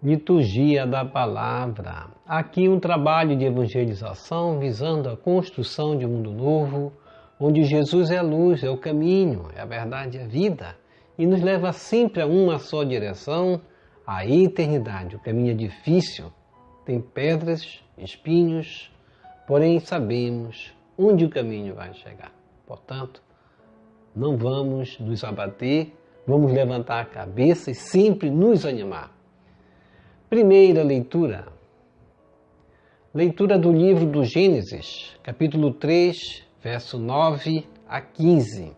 Liturgia da Palavra. Aqui um trabalho de evangelização visando a construção de um mundo novo, onde Jesus é a luz, é o caminho, é a verdade, é a vida, e nos leva sempre a uma só direção, a eternidade. O caminho é difícil, tem pedras, espinhos, porém sabemos onde o caminho vai chegar. Portanto, não vamos nos abater, vamos levantar a cabeça e sempre nos animar. Primeira leitura. Leitura do livro do Gênesis, capítulo 3, verso 9 a 15.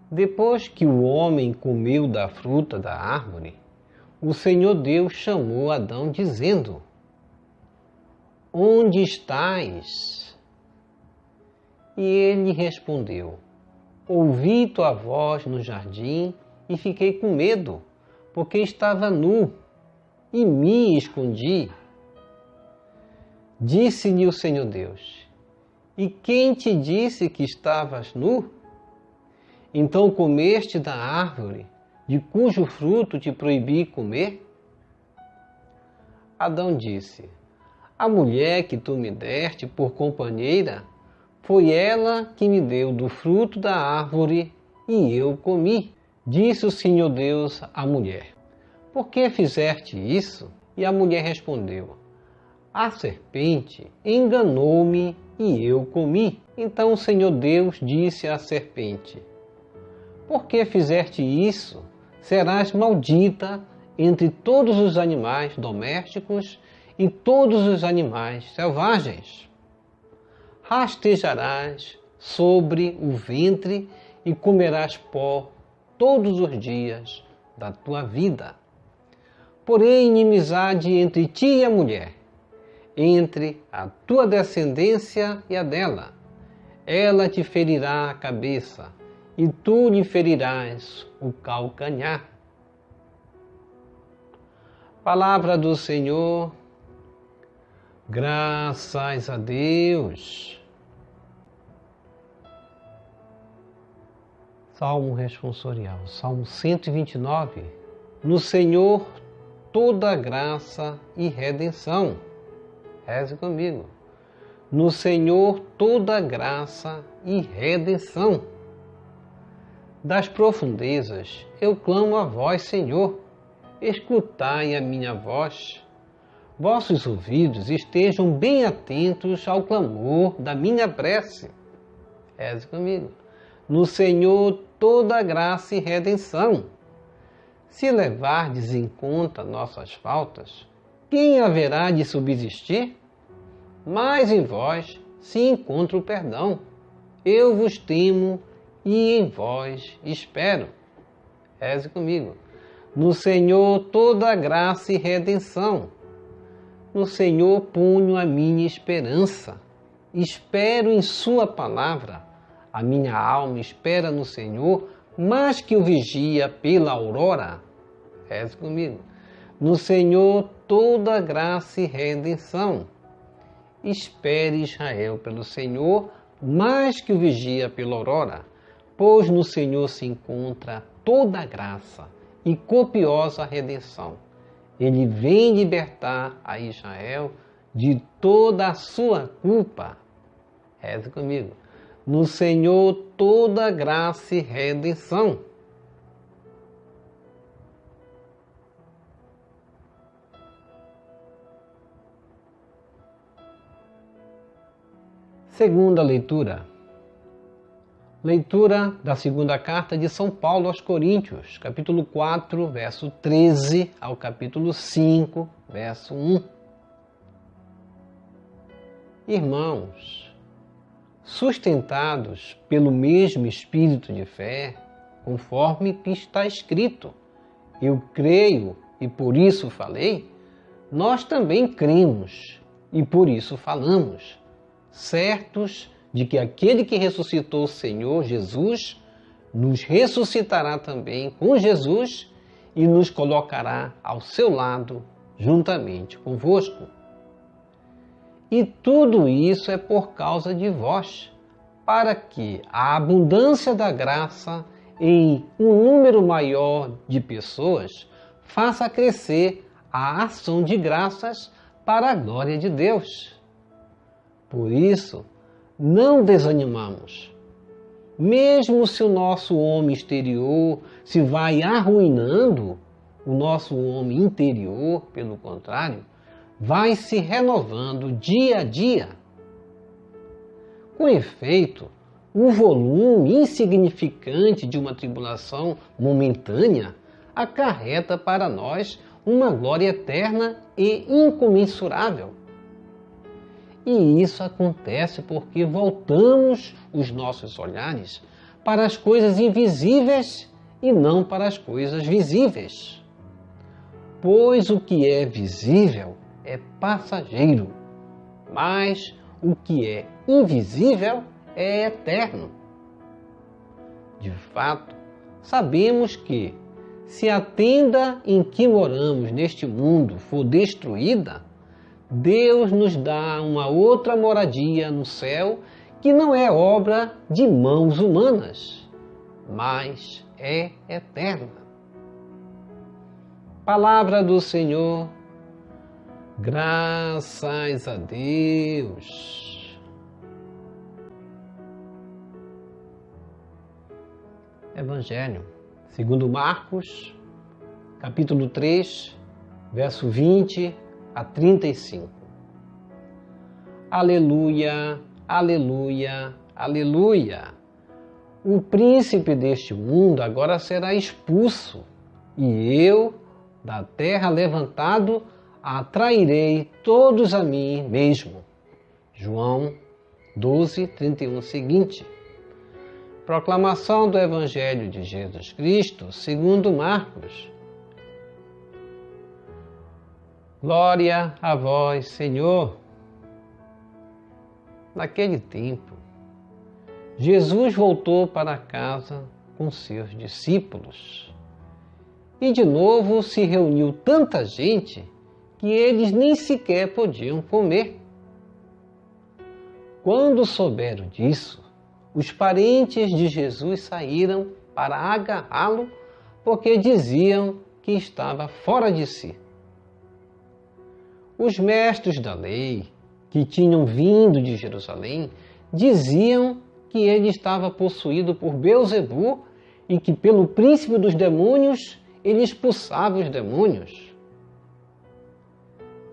Depois que o homem comeu da fruta da árvore, o Senhor Deus chamou Adão dizendo: Onde estás? E ele respondeu: Ouvi tua voz no jardim e fiquei com medo, porque estava nu e me escondi. Disse-lhe o Senhor Deus: E quem te disse que estavas nu? Então comeste da árvore, de cujo fruto te proibi comer? Adão disse: A mulher que tu me deste por companheira, foi ela que me deu do fruto da árvore e eu comi. Disse o Senhor Deus à mulher: Por que fizeste isso? E a mulher respondeu: A serpente enganou-me e eu comi. Então o Senhor Deus disse à serpente: Por que fizeste isso? Serás maldita entre todos os animais domésticos e todos os animais selvagens. Rastejarás sobre o ventre e comerás pó todos os dias da tua vida. Porém, inimizade entre ti e a mulher, entre a tua descendência e a dela. Ela te ferirá a cabeça, e tu lhe ferirás o calcanhar. Palavra do Senhor, graças a Deus. Salmo responsorial, Salmo 129. No Senhor toda graça e redenção. Reze comigo. No Senhor toda graça e redenção. Das profundezas eu clamo a vós, Senhor. Escutai a minha voz. Vossos ouvidos estejam bem atentos ao clamor da minha prece. Reze comigo. No Senhor toda graça e redenção. Se levardes em conta nossas faltas, quem haverá de subsistir? Mas em vós se encontra o perdão. Eu vos temo e em vós espero. Reze comigo. No Senhor toda graça e redenção. No Senhor ponho a minha esperança. Espero em sua palavra. A minha alma espera no Senhor, mais que o vigia pela aurora. Reze comigo. No Senhor toda graça e redenção. Espere Israel pelo Senhor, mais que o vigia pela aurora, pois no Senhor se encontra toda graça e copiosa redenção. Ele vem libertar a Israel de toda a sua culpa. Reze comigo. No Senhor toda graça e redenção. Segunda leitura. Leitura da segunda carta de São Paulo aos Coríntios, capítulo 4, verso 13 ao capítulo 5, verso 1. Irmãos, sustentados pelo mesmo espírito de fé, conforme que está escrito, eu creio e por isso falei, nós também cremos e por isso falamos, certos de que aquele que ressuscitou o Senhor Jesus nos ressuscitará também com Jesus e nos colocará ao seu lado juntamente convosco. E tudo isso é por causa de vós, para que a abundância da graça em um número maior de pessoas faça crescer a ação de graças para a glória de Deus. Por isso, não desanimamos. Mesmo se o nosso homem exterior se vai arruinando, o nosso homem interior, pelo contrário, vai se renovando dia a dia. Com efeito, o volume insignificante de uma tribulação momentânea acarreta para nós uma glória eterna e incomensurável. E isso acontece porque voltamos os nossos olhares para as coisas invisíveis e não para as coisas visíveis. Pois o que é visível é passageiro, mas o que é invisível é eterno. De fato, sabemos que, se a tenda em que moramos neste mundo for destruída, Deus nos dá uma outra moradia no céu que não é obra de mãos humanas, mas é eterna. Palavra do Senhor, graças a Deus. Evangelho segundo Marcos, capítulo 3, verso 20 a 35. Aleluia, aleluia, aleluia. O príncipe deste mundo agora será expulso, e eu, da terra levantado, atrairei todos a mim mesmo. João 12, 31 seguinte. Proclamação do Evangelho de Jesus Cristo segundo Marcos. Glória a vós, Senhor. Naquele tempo, Jesus voltou para casa com seus discípulos. E de novo se reuniu tanta gente que eles nem sequer podiam comer. Quando souberam disso, os parentes de Jesus saíram para agarrá-lo, porque diziam que estava fora de si. Os mestres da lei, que tinham vindo de Jerusalém, diziam que ele estava possuído por Beelzebu e que pelo príncipe dos demônios ele expulsava os demônios.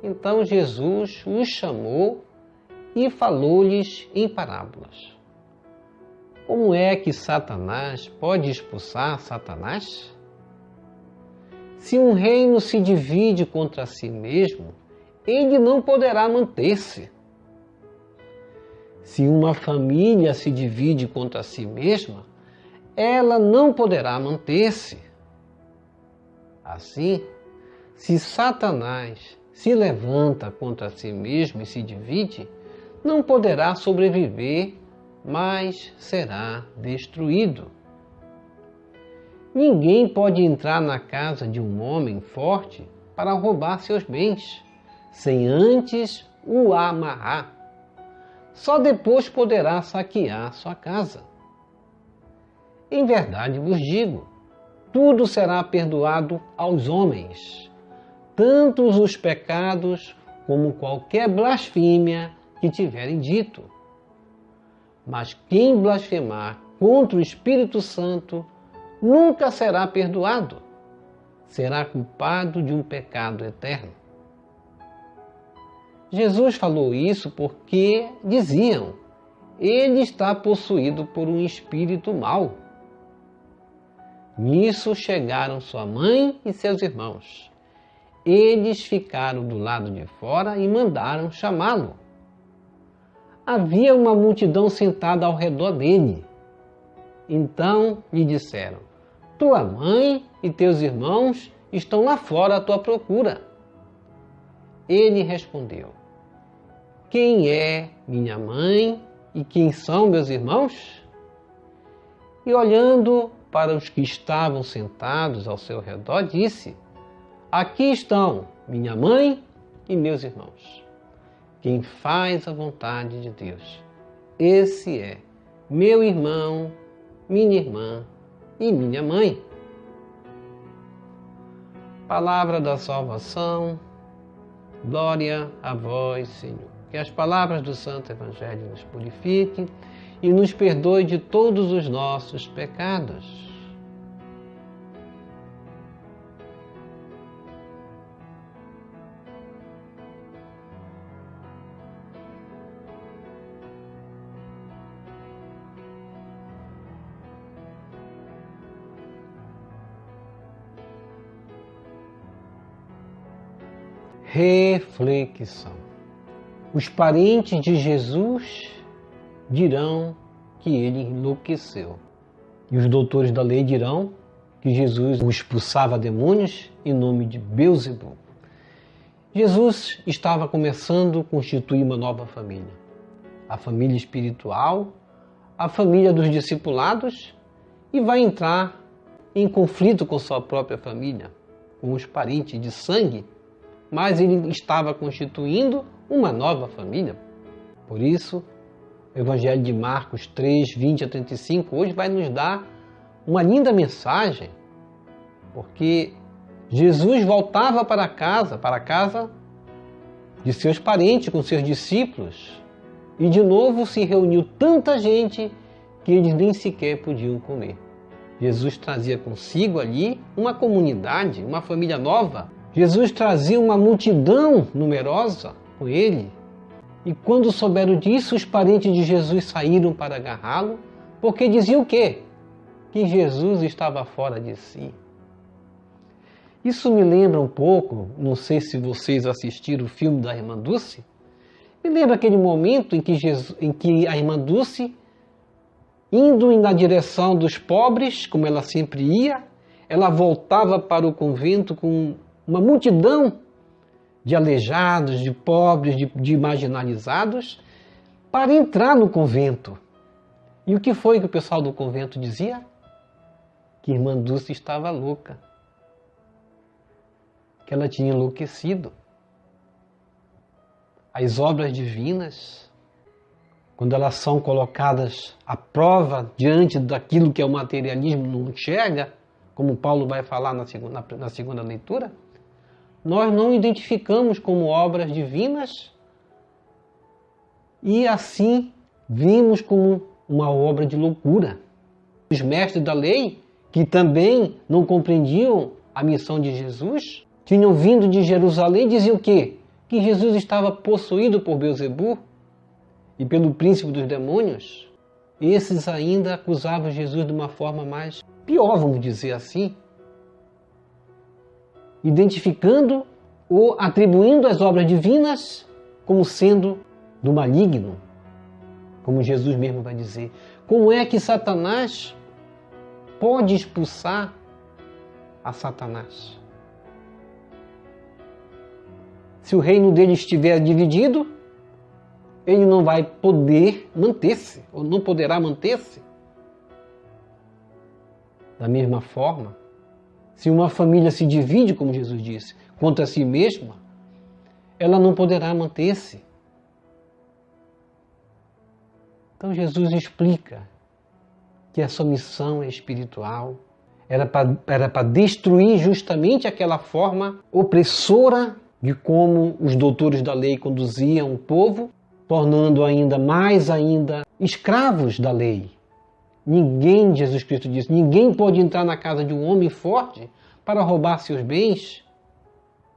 Então Jesus os chamou e falou-lhes em parábolas. Como é que Satanás pode expulsar Satanás? Se um reino se divide contra si mesmo, ele não poderá manter-se. Se uma família se divide contra si mesma, ela não poderá manter-se. Assim, se Satanás se levanta contra si mesmo e se divide, não poderá sobreviver, mas será destruído. Ninguém pode entrar na casa de um homem forte para roubar seus bens, sem antes o amarrar. Só depois poderá saquear sua casa. Em verdade vos digo, tudo será perdoado aos homens, tanto os pecados como qualquer blasfêmia que tiverem dito. Mas quem blasfemar contra o Espírito Santo nunca será perdoado, será culpado de um pecado eterno. Jesus falou isso porque diziam, ele está possuído por um espírito mau. Nisso chegaram sua mãe e seus irmãos. Eles ficaram do lado de fora e mandaram chamá-lo. Havia uma multidão sentada ao redor dele. Então lhe disseram, tua mãe e teus irmãos estão lá fora à tua procura. Ele respondeu, quem é minha mãe e quem são meus irmãos? E olhando para os que estavam sentados ao seu redor, disse, aqui estão minha mãe e meus irmãos. Quem faz a vontade de Deus, esse é meu irmão, minha irmã e minha mãe. Palavra da salvação, glória a vós, Senhor. Que as palavras do Santo Evangelho nos purifiquem e nos perdoe de todos os nossos pecados. Reflexão. Os parentes de Jesus dirão que ele enlouqueceu. E os doutores da lei dirão que Jesus expulsava demônios em nome de Beelzebub. Jesus estava começando a constituir uma nova família. A família espiritual, a família dos discipulados, e vai entrar em conflito com sua própria família, com os parentes de sangue, mas ele estava constituindo uma nova família. Por isso, o Evangelho de Marcos 3, 20 a 35, hoje vai nos dar uma linda mensagem, porque Jesus voltava para a casa de seus parentes, com seus discípulos, e de novo se reuniu tanta gente que eles nem sequer podiam comer. Jesus trazia consigo ali uma comunidade, uma família nova. Jesus trazia uma multidão numerosa com ele. E quando souberam disso, os parentes de Jesus saíram para agarrá-lo, porque diziam o quê? Que Jesus estava fora de si. Isso me lembra um pouco, não sei se vocês assistiram o filme da Irmã Dulce, me lembra aquele momento em que a Irmã Dulce, indo na direção dos pobres, como ela sempre ia, ela voltava para o convento com uma multidão de aleijados, de pobres, de marginalizados, para entrar no convento. E o que foi que o pessoal do convento dizia? Que a Irmã Dulce estava louca, que ela tinha enlouquecido. As obras divinas, quando elas são colocadas à prova diante daquilo que é o materialismo não enxerga, como Paulo vai falar na segunda leitura, nós não identificamos como obras divinas e assim vimos como uma obra de loucura. Os mestres da lei, que também não compreendiam a missão de Jesus, tinham vindo de Jerusalém e diziam o quê? Que Jesus estava possuído por Beelzebub e pelo príncipe dos demônios. Esses ainda acusavam Jesus de uma forma mais pior, vamos dizer assim, identificando ou atribuindo as obras divinas como sendo do maligno, como Jesus mesmo vai dizer. Como é que Satanás pode expulsar a Satanás? Se o reino dele estiver dividido, ele não vai poder manter-se, ou não poderá manter-se. Da mesma forma, se uma família se divide, como Jesus disse, contra si mesma, ela não poderá manter-se. Então Jesus explica que a sua missão é espiritual, era para destruir justamente aquela forma opressora de como os doutores da lei conduziam o povo, tornando ainda escravos da lei. Ninguém, Jesus Cristo disse, ninguém pode entrar na casa de um homem forte para roubar seus bens.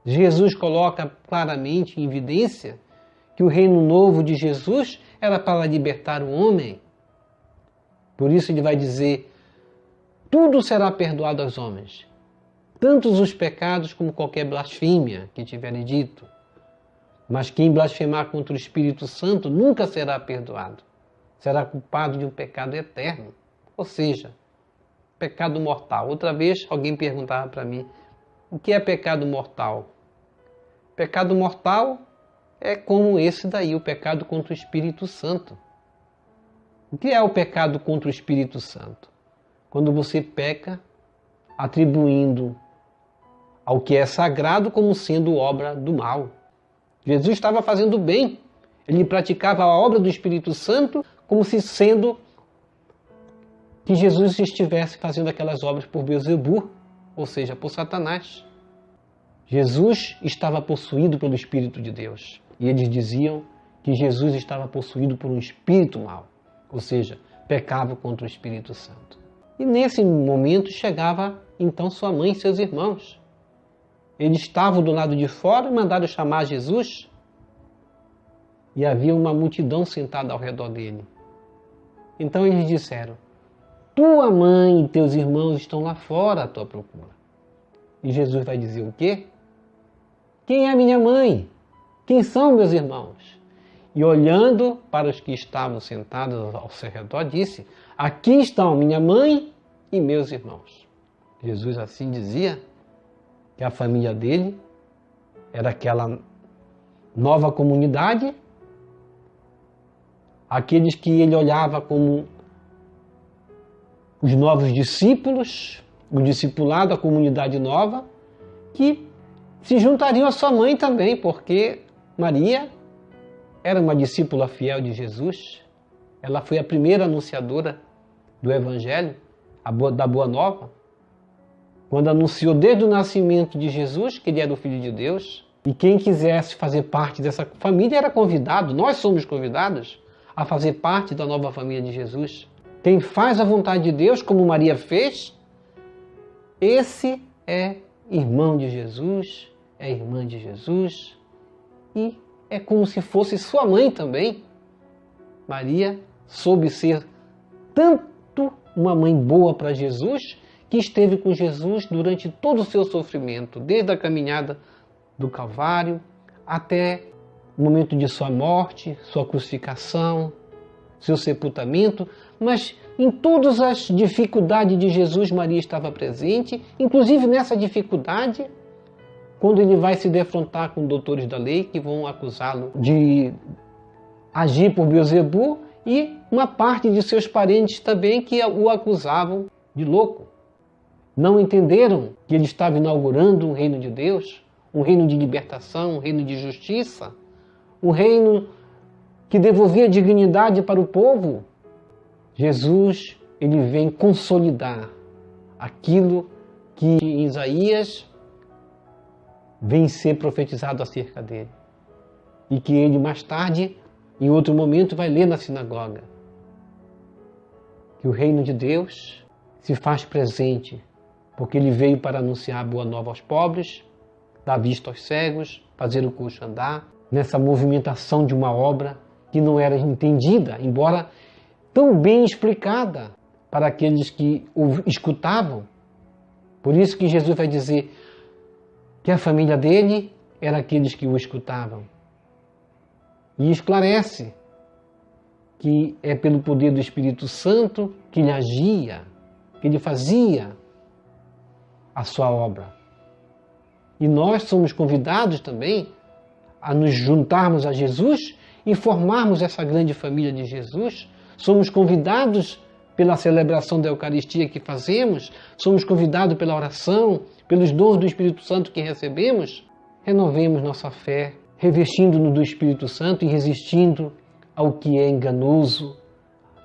Jesus coloca claramente em evidência que o reino novo de Jesus era para libertar o homem. Por isso ele vai dizer, tudo será perdoado aos homens, tantos os pecados como qualquer blasfêmia que tiverem dito. Mas quem blasfemar contra o Espírito Santo nunca será perdoado. Será culpado de um pecado eterno, ou seja, pecado mortal. Outra vez alguém perguntava para mim, o que é pecado mortal? Pecado mortal é como esse daí, o pecado contra o Espírito Santo. O que é o pecado contra o Espírito Santo? Quando você peca atribuindo ao que é sagrado como sendo obra do mal. Jesus estava fazendo bem. Ele praticava a obra do Espírito Santo como se sendo que Jesus estivesse fazendo aquelas obras por Beelzebub, ou seja, por Satanás. Jesus estava possuído pelo Espírito de Deus. E eles diziam que Jesus estava possuído por um espírito mau, ou seja, pecava contra o Espírito Santo. E nesse momento chegava então sua mãe e seus irmãos. Eles estavam do lado de fora e mandaram chamar Jesus. E havia uma multidão sentada ao redor dele. Então eles disseram: tua mãe e teus irmãos estão lá fora à tua procura. E Jesus vai dizer o quê? Quem é minha mãe? Quem são meus irmãos? E olhando para os que estavam sentados ao seu redor, disse: aqui estão minha mãe e meus irmãos. Jesus assim dizia que a família dele era aquela nova comunidade, aqueles que ele olhava como os novos discípulos, o discipulado, a comunidade nova, que se juntariam à sua mãe também, porque Maria era uma discípula fiel de Jesus. Ela foi a primeira anunciadora do Evangelho, da Boa Nova, quando anunciou desde o nascimento de Jesus que ele era o Filho de Deus. E quem quisesse fazer parte dessa família era convidado, nós somos convidados a fazer parte da nova família de Jesus. Quem faz a vontade de Deus, como Maria fez, esse é irmão de Jesus, é irmã de Jesus e é como se fosse sua mãe também. Maria soube ser tanto uma mãe boa para Jesus, que esteve com Jesus durante todo o seu sofrimento, desde a caminhada do Calvário até o momento de sua morte, sua crucificação, seu sepultamento, mas em todas as dificuldades de Jesus, Maria estava presente, inclusive nessa dificuldade, quando ele vai se defrontar com doutores da lei que vão acusá-lo de agir por Beelzebul, e uma parte de seus parentes também que o acusavam de louco. Não entenderam que ele estava inaugurando um reino de Deus, um reino de libertação, um reino de justiça, um reino que devolvia dignidade para o povo. Jesus, ele vem consolidar aquilo que em Isaías vem ser profetizado acerca dele. E que ele mais tarde, em outro momento, vai ler na sinagoga. Que o reino de Deus se faz presente, porque ele veio para anunciar a boa nova aos pobres, dar vista aos cegos, fazer o coxo andar, nessa movimentação de uma obra que não era entendida, embora tão bem explicada para aqueles que o escutavam. Por isso que Jesus vai dizer que a família dele era aqueles que o escutavam. E esclarece que é pelo poder do Espírito Santo que ele agia, que ele fazia a sua obra. E nós somos convidados também a nos juntarmos a Jesus e formarmos essa grande família de Jesus. Somos convidados pela celebração da Eucaristia que fazemos, somos convidados pela oração, pelos dons do Espírito Santo que recebemos. Renovemos nossa fé, revestindo-nos do Espírito Santo e resistindo ao que é enganoso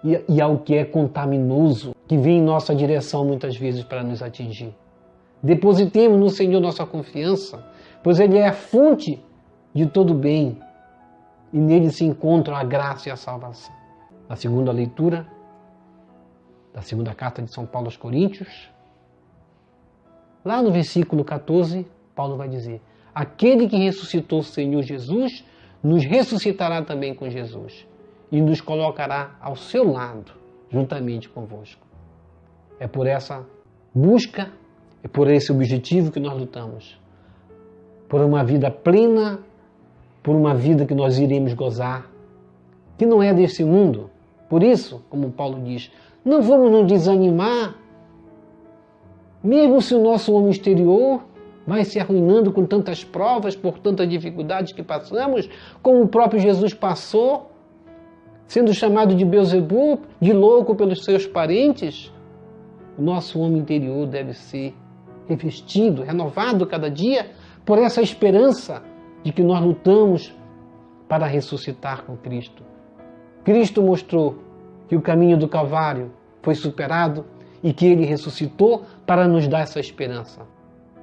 e ao que é contaminoso, que vem em nossa direção muitas vezes para nos atingir. Depositemos no Senhor nossa confiança, pois Ele é a fonte de todo bem e nele se encontram a graça e a salvação. Na segunda leitura da segunda carta de São Paulo aos Coríntios, lá no versículo 14, Paulo vai dizer: aquele que ressuscitou o Senhor Jesus, nos ressuscitará também com Jesus e nos colocará ao seu lado, juntamente convosco. É por essa busca, é por esse objetivo que nós lutamos. Por uma vida plena, por uma vida que nós iremos gozar, que não é desse mundo. Por isso, como Paulo diz, não vamos nos desanimar, mesmo se o nosso homem exterior vai se arruinando com tantas provas, por tantas dificuldades que passamos, como o próprio Jesus passou, sendo chamado de Beelzebul, de louco pelos seus parentes. O nosso homem interior deve ser revestido, renovado cada dia por essa esperança de que nós lutamos para ressuscitar com Cristo. Cristo mostrou que o caminho do Calvário foi superado e que Ele ressuscitou para nos dar essa esperança.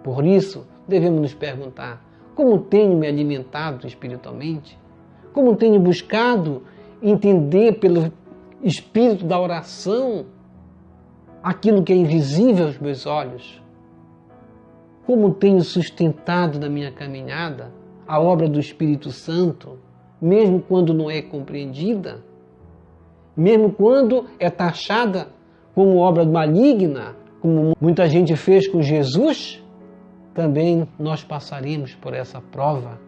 Por isso, devemos nos perguntar: como tenho me alimentado espiritualmente? Como tenho buscado entender pelo espírito da oração aquilo que é invisível aos meus olhos? Como tenho sustentado na minha caminhada a obra do Espírito Santo, mesmo quando não é compreendida, mesmo quando é taxada como obra maligna, como muita gente fez com Jesus? Também nós passaremos por essa prova.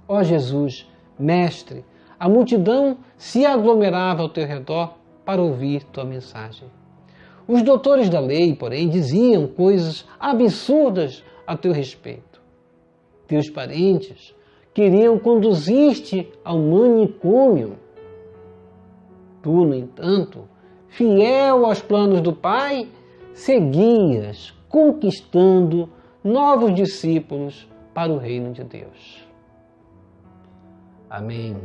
Ó Jesus, Mestre, a multidão se aglomerava ao teu redor para ouvir tua mensagem. Os doutores da lei, porém, diziam coisas absurdas a teu respeito. Teus parentes queriam conduzir-te ao manicômio. Tu, no entanto, fiel aos planos do Pai, seguias conquistando novos discípulos para o reino de Deus. Amém.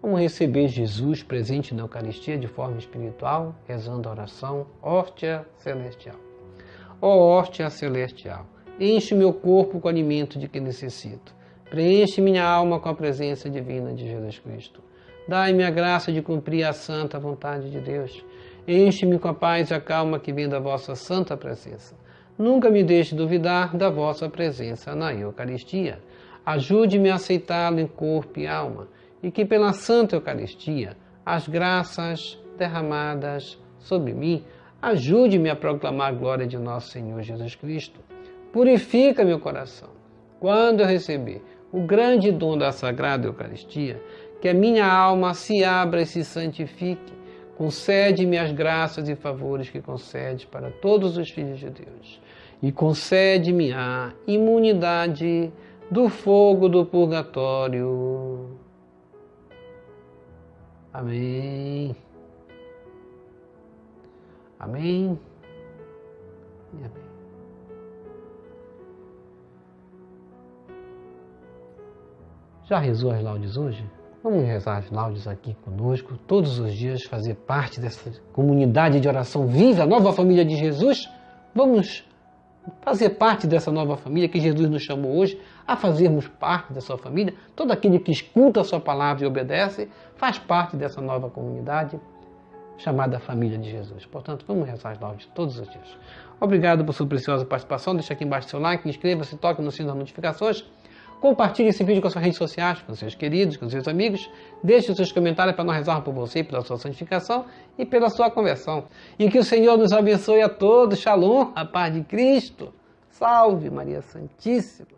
Vamos receber Jesus presente na Eucaristia de forma espiritual, rezando a oração Hóstia Celestial. Ó Hóstia Celestial, enche meu corpo com o alimento de que necessito. Preenche minha alma com a presença divina de Jesus Cristo. Dai-me a graça de cumprir a santa vontade de Deus. Enche-me com a paz e a calma que vem da vossa santa presença. Nunca me deixe duvidar da vossa presença na Eucaristia. Ajude-me a aceitá-lo em corpo e alma, e que pela Santa Eucaristia, as graças derramadas sobre mim, ajude-me a proclamar a glória de nosso Senhor Jesus Cristo. Purifica meu coração. Quando eu receber o grande dom da Sagrada Eucaristia, que a minha alma se abra e se santifique. Concede-me as graças e favores que concedes para todos os filhos de Deus. E concede-me a imunidade do fogo do purgatório. Amém. Amém. E amém. Já rezou as laudes hoje? Vamos rezar as laudes aqui conosco, todos os dias, fazer parte dessa comunidade de oração viva, a nova família de Jesus. Vamos fazer parte dessa nova família que Jesus nos chamou hoje, a fazermos parte da sua família. Todo aquele que escuta a sua palavra e obedece, faz parte dessa nova comunidade chamada Família de Jesus. Portanto, vamos rezar as laudes todos os dias. Obrigado por sua preciosa participação. Deixe aqui embaixo seu like, inscreva-se, toque no sino das notificações. Compartilhe esse vídeo com as suas redes sociais, com seus queridos, com seus amigos. Deixe os seus comentários para nós rezarmos por você, pela sua santificação e pela sua conversão. E que o Senhor nos abençoe a todos. Shalom, a paz de Cristo. Salve Maria Santíssima.